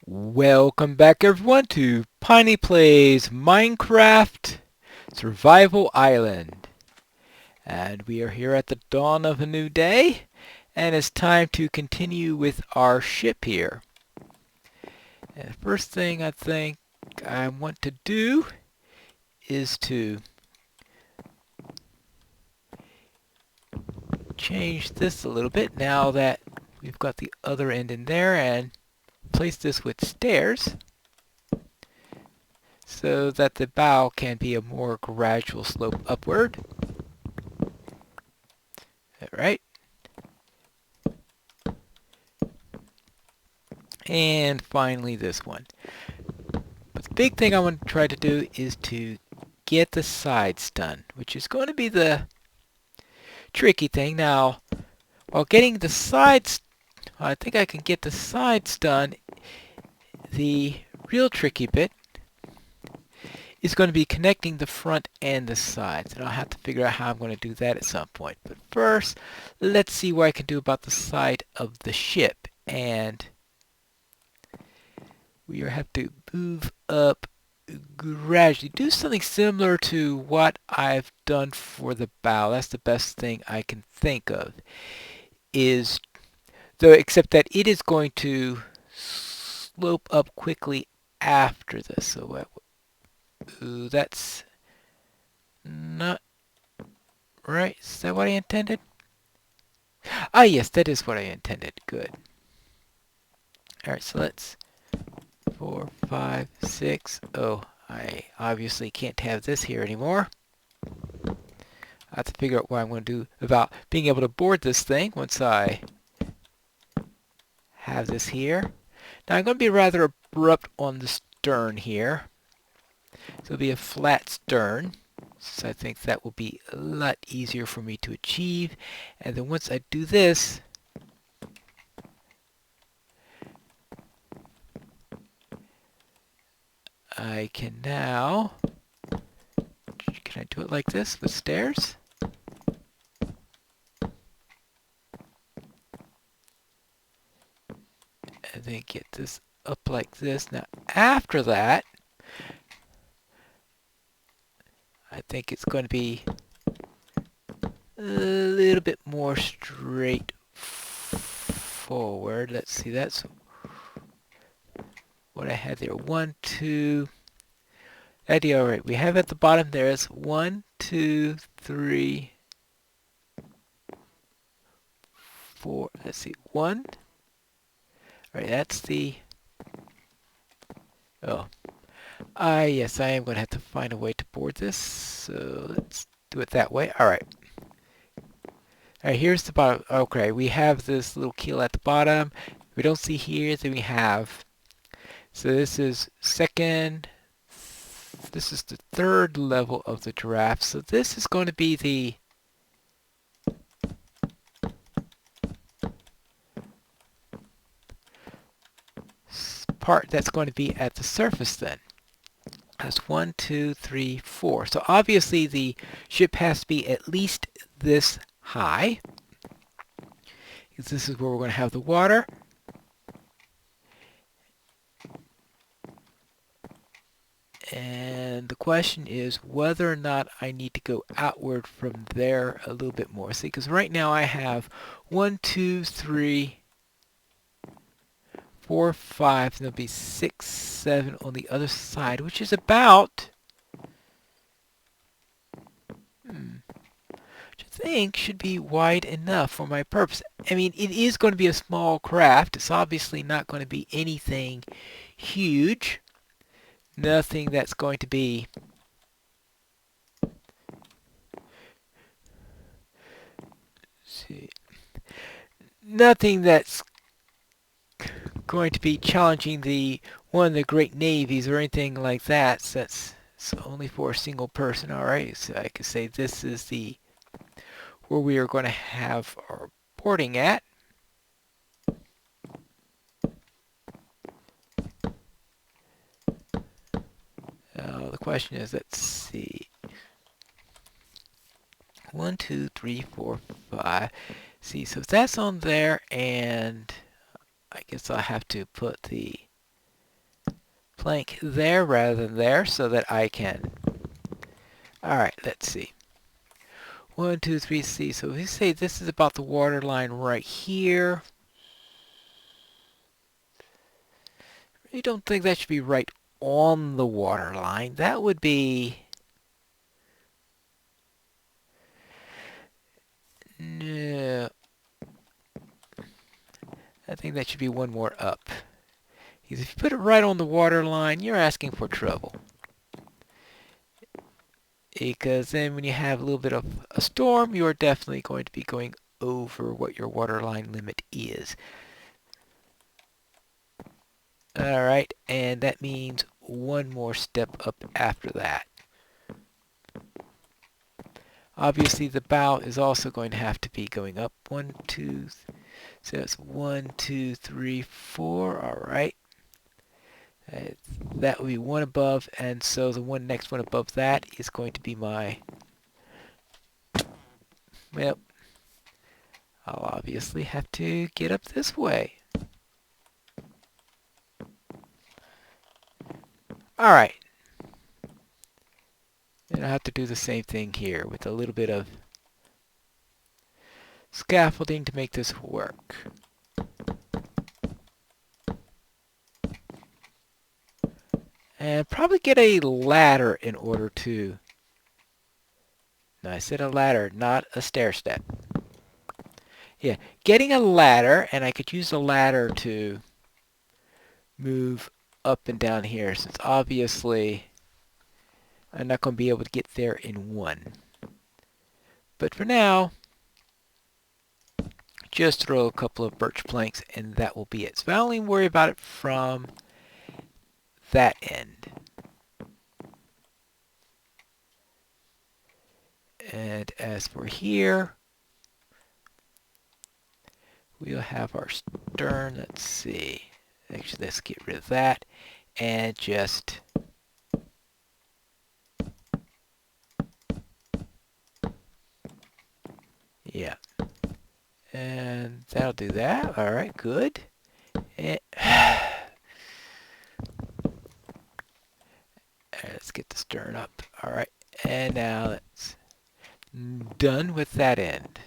Welcome back everyone to Piney Plays Minecraft Survival Island. And we are here at the dawn of a new day, and it's time to continue with our ship here. And the first thing I think I want to do is to change this a little bit now that we've got the other end in there, and place this with stairs so that the bow can be a more gradual slope upward. Alright. And finally this one. But the big thing I want to try to do is to get the sides done, which is going to be the tricky thing. Now, while getting the sides, I think I can get the sides done. The real tricky bit is going to be connecting the front and the sides, and I'll have to figure out how I'm going to do that at some point. But first, let's see what I can do about the side of the ship. And we have to move up gradually. Do something similar to what I've done for the bow. That's the best thing I can think of. Is though, except that it is going to slope up quickly after this. So that's not right. Is that what I intended? Ah, yes, that is what I intended. Good. All right, so let's 4, 5, 6. Oh, I obviously can't have this here anymore. I have to figure out what I'm going to do about being able to board this thing once I have this here. Now I'm going to be rather abrupt on the stern here. So it'll be a flat stern. So I think that will be a lot easier for me to achieve. And then once I do this, I can now, can I do it like this with stairs? And then get this up like this. Now after that, I think it's going to be a little bit more straightforward. Let's see, that's what I had there. 1, 2. Idea, all right. We have at the bottom there is 1, 2, 3, 4. Let's see, 1. All right, that's the. Oh, yes, I am going to have to find a way to board this. So let's do it that way. All right. All right, here's the bottom. Okay, we have this little keel at the bottom. We don't see here, then we have. So this is second. This is the third level of the giraffe. So this is going to be the part that's going to be at the surface then. That's 1, 2, 3, 4. So obviously the ship has to be at least this high, because this is where we're going to have the water. And the question is whether or not I need to go outward from there a little bit more. See, because right now I have 1, 2, 3, 4, 5, and there'll be 6, 7 on the other side, which is about, which I think should be wide enough for my purpose. I mean, it is going to be a small craft. It's obviously not going to be anything huge. Nothing that's going to be nothing that's going to be challenging the one of the great navies or anything like that. So that's only for a single person. All right, so I could say this is the where we are going to have our boarding at. The question is, let's see. 1, 2, 3, 4, 5. See, so that's on there, and I guess I'll have to put the plank there rather than there so that I can. Alright, let's see. 1, 2, 3, C. So if we say this is about the water line right here, I don't think that should be right on the water line. That would be... No. I think that should be one more up. Because if you put it right on the water line, you're asking for trouble. Because then when you have a little bit of a storm, you're definitely going to be going over what your water line limit is. Alright, and that means one more step up after that. Obviously the bow is also going to have to be going up. 1, 2, so it's 1, 2, 3, 4. Alright. That will be one above, and so the next one above that is going to be my... Well, I'll obviously have to get up this way. Alright. And I'll have to do the same thing here with a little bit of scaffolding to make this work. And probably get a ladder in order to... No, I said a ladder, not a stair step. Yeah, getting a ladder, and I could use the ladder to move up and down here, since obviously I'm not going to be able to get there in one. But for now, just throw a couple of birch planks and that will be it. So I only worry about it from that end. And as for here, we'll have our stern. Let's see. Actually, let's get rid of that and just... Yeah. And that'll do that. All right, good. And let's get the stern up. All right. And now let's... Done with that end.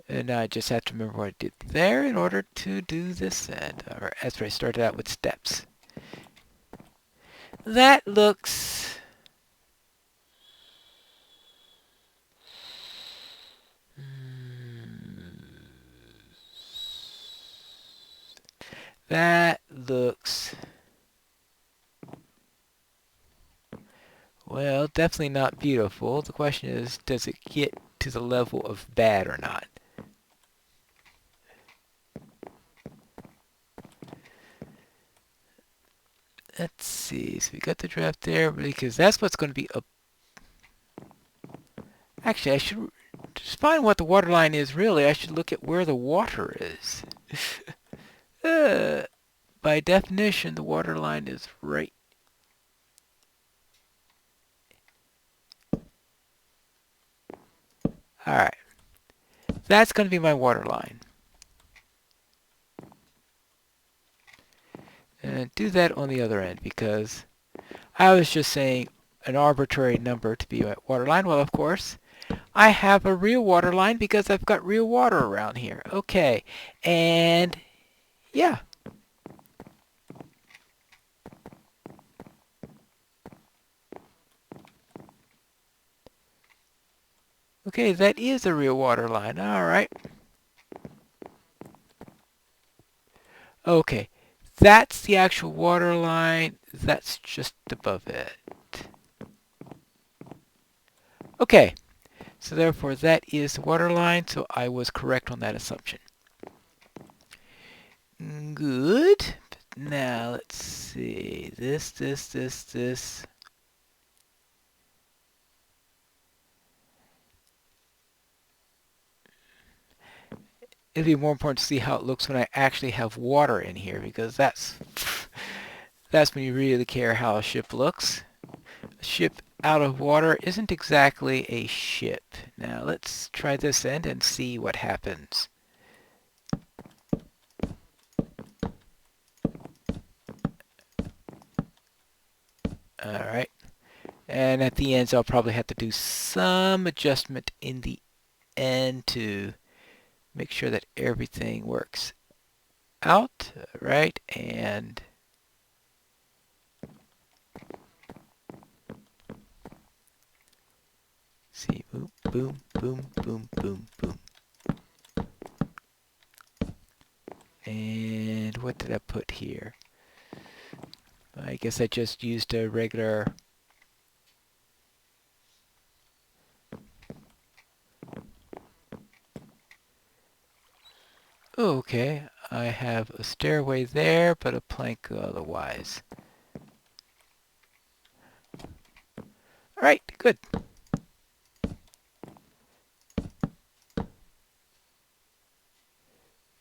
And now I just have to remember what I did there in order to do this end. Alright, that's where I started out with steps. That looks... That looks... Well, definitely not beautiful. The question is, does it get to the level of bad or not? Let's see. So we got the draft there because that's what's going to be up. Actually, I should just find what the water line is really. I should look at where the water is. By definition, the water line is right. Alright. That's going to be my water line. And do that on the other end because I was just saying an arbitrary number to be my water line. Well, of course, I have a real water line because I've got real water around here. Okay. And yeah. Okay, that is a real water line. Alright. Okay. That's the actual water line. That's just above it. Okay. So therefore that is the water line. So I was correct on that assumption. Good. Now let's see. This. It'd be more important to see how it looks when I actually have water in here because that's when you really care how a ship looks. A ship out of water isn't exactly a ship. Now let's try this end and see what happens. Alright. And at the ends, I'll probably have to do some adjustment in the end to make sure that everything works out. Right. And see, boom, boom, boom, boom, boom, boom. And what did I put here? I guess I just used a regular okay, I have a stairway there, but a plank otherwise. Alright, good.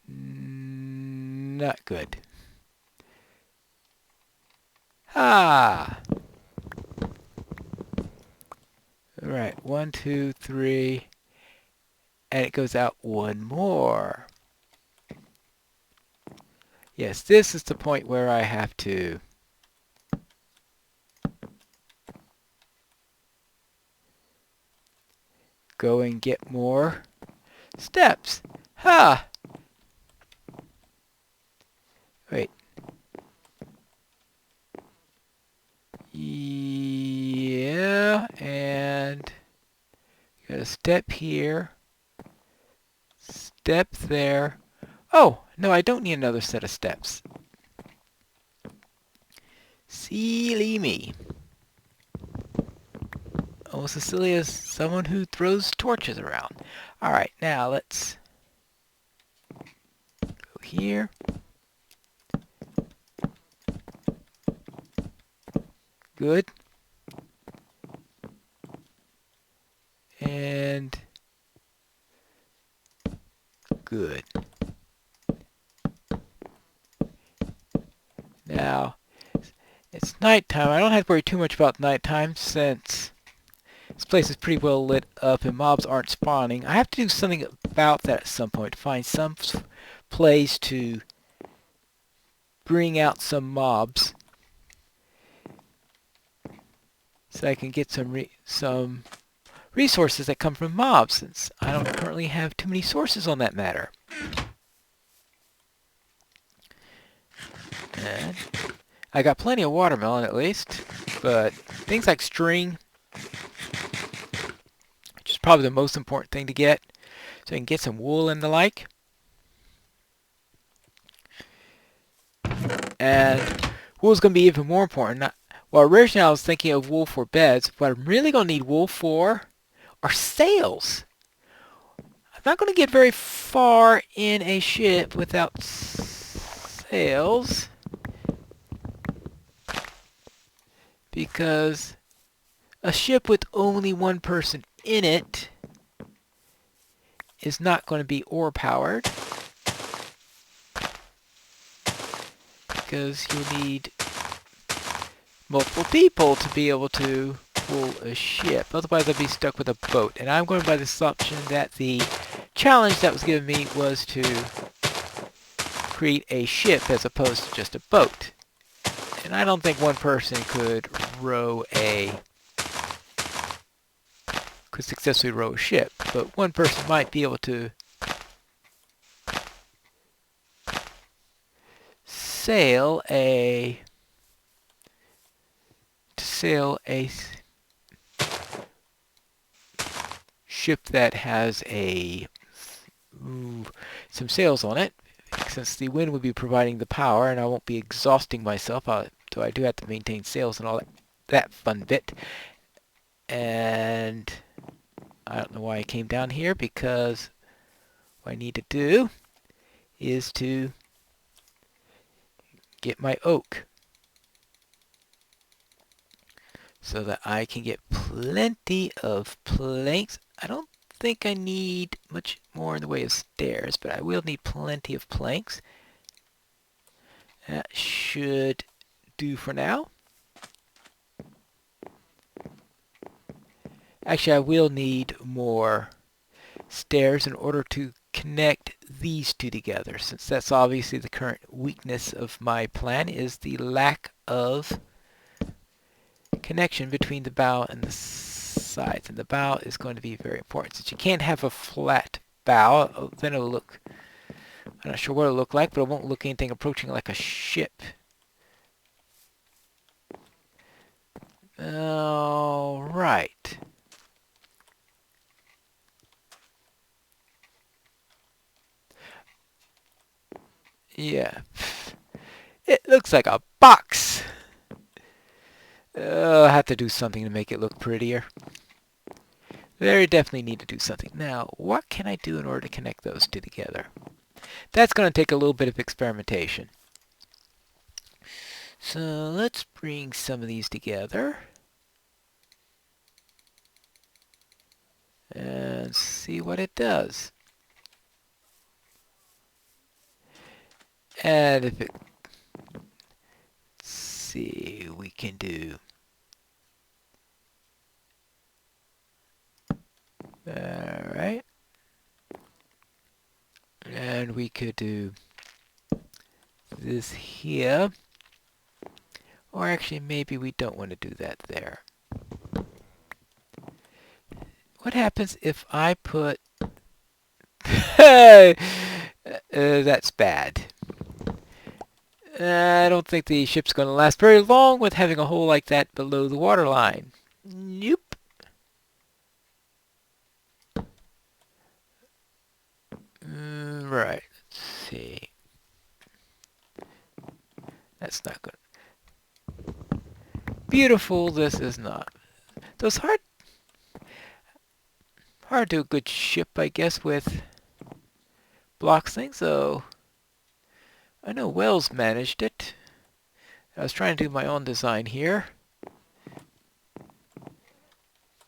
Not good. Ah! Alright, 1, 2, 3, and it goes out one more. Yes, this is the point where I have to go and get more steps. Ha! Wait. Yeah, and got a step here, step there. Oh, no, I don't need another set of steps. Silly me. Almost as silly as someone who throws torches around. Alright, now let's go here. Good. And good. Now, it's nighttime. I don't have to worry too much about nighttime since this place is pretty well lit up and mobs aren't spawning. I have to do something about that at some point. Find some place to bring out some mobs so I can get some resources that come from mobs, since I don't currently have too many sources on that matter. And I got plenty of watermelon at least, but things like string, which is probably the most important thing to get, so I can get some wool and the like. And wool's going to be even more important. Well, originally I was thinking of wool for beds. What I'm really going to need wool for are sails. I'm not going to get very far in a ship without sails, because a ship with only one person in it is not going to be oar powered, because you need multiple people to be able to pull a ship. Otherwise I'd be stuck with a boat. And I'm going by the assumption that the challenge that was given me was to create a ship as opposed to just a boat. And I don't think one person could successfully row a ship, but one person might be able to sail a ship that has some sails on it, since the wind would be providing the power and I won't be exhausting myself, so I do have to maintain sails and all that fun bit. And I don't know why I came down here, because what I need to do is to get my oak so that I can get plenty of planks. I don't think I need much more in the way of stairs, but I will need plenty of planks. That should do for now. Actually, I will need more stairs in order to connect these two together, since that's obviously the current weakness of my plan, is the lack of connection between the bow and the sides. And the bow is going to be very important. Since you can't have a flat bow, then it'll look, I'm not sure what it'll look like, but it won't look anything approaching like a ship. All right. Yeah. It looks like a box. I'll have to do something to make it look prettier. Very definitely need to do something. Now, what can I do in order to connect those two together? That's going to take a little bit of experimentation. So let's bring some of these together and see what it does. And if it, let's see, we can do, all right. And we could do this here. Or actually, maybe we don't want to do that there. What happens if I put... that's bad. I don't think the ship's going to last very long with having a hole like that below the waterline. Nope. Right. Let's see. That's not good. Beautiful. This is not. So it's hard to do a good ship, I guess, with blocks things. So I know Wells managed it. I was trying to do my own design here,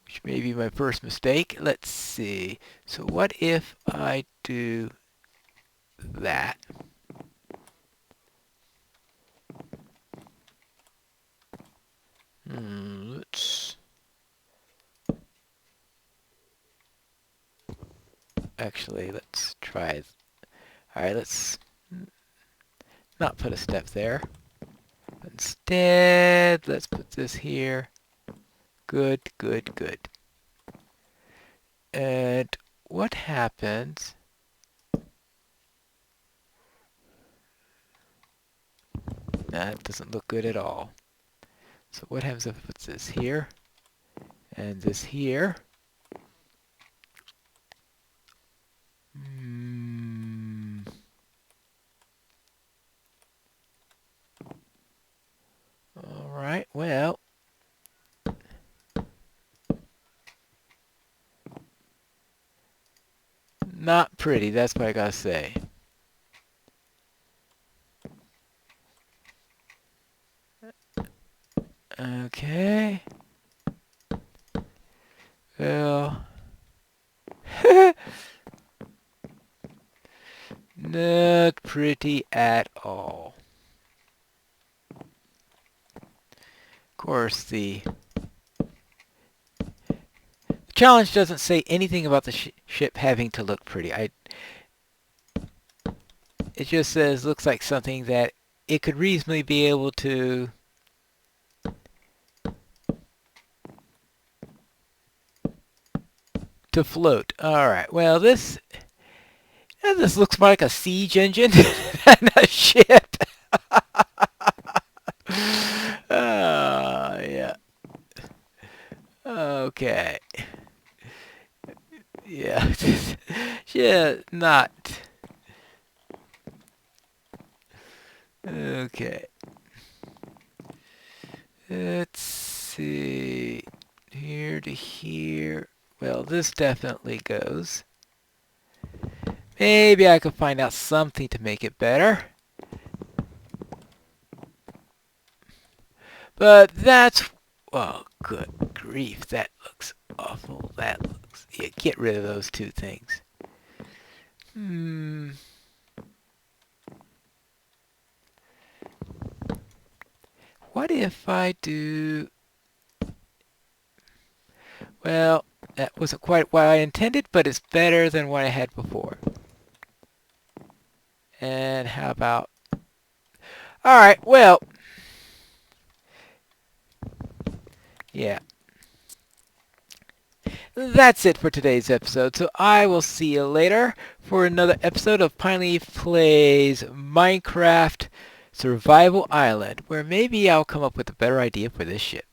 which may be my first mistake. Let's see. So what if I do that? Let's actually let's try. All right, let's not put a step there. Instead, let's put this here. Good, good, good. And what happens? That doesn't look good at all. So what happens if I put this here and this here? All right, well, not pretty, that's what I gotta say. Okay. Well, not pretty at all. Of course, the challenge doesn't say anything about the ship having to look pretty. It just says looks like something that it could reasonably be able to float. All right. Well, this looks more like a siege engine than a ship. Yeah. Okay. Yeah. Yeah, not. Okay. Let's see. Here to here. Well, this definitely goes. Maybe I could find out something to make it better. But that's... Oh, good grief. That looks awful. That looks... Yeah, get rid of those two things. What if I do... Well, that wasn't quite what I intended, but it's better than what I had before. And how about... Alright, well... Yeah. That's it for today's episode. So I will see you later for another episode of Pineleaf Plays Minecraft Survival Island, where maybe I'll come up with a better idea for this ship.